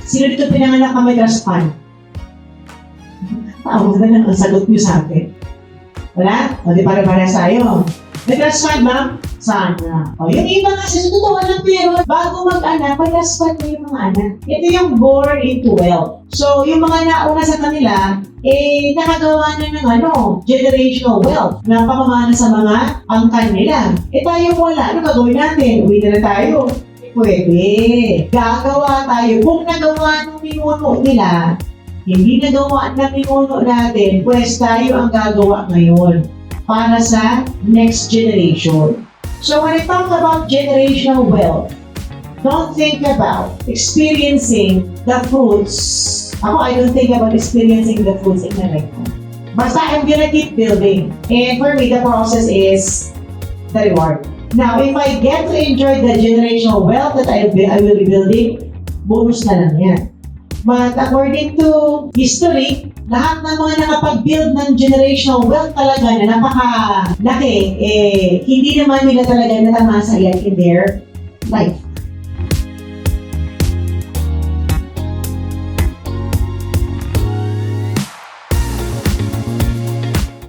Sino dito pinanganak na may trust fund? Tawag na lang ang sagot niyo sa akin. Wala? O di pare-pares tayo. May trust fund, ma'am? Sana. O yung iba kasi sa totoo lang pero bago mag-anak, may trust fund na yung mga anak. Ito yung born into wealth. So yung mga nauna sa kanila, nakagawa na ng generational wealth na pamamana sa mga angkan nila. Tayo wala. Ano gagawin natin? Uwi na tayo. Pwede. Gagawa tayo. Kung nagawa ng minuno nila, hindi nagawa ng minuno natin, pues tayo ang gagawa ngayon para sa next generation. So when I talk about generational wealth, don't think about experiencing the fruits. I don't think about experiencing the fruits in my lifetime. Basta I'm gonna keep building. And for me, the process is the reward. Now, if I get to enjoy the generational wealth that I will be building, bonus na lang yan. But according to history, lahat ng mga nakapag-build ng generational wealth talaga na napakalaki, hindi naman nila talaga natamasa yan in their life.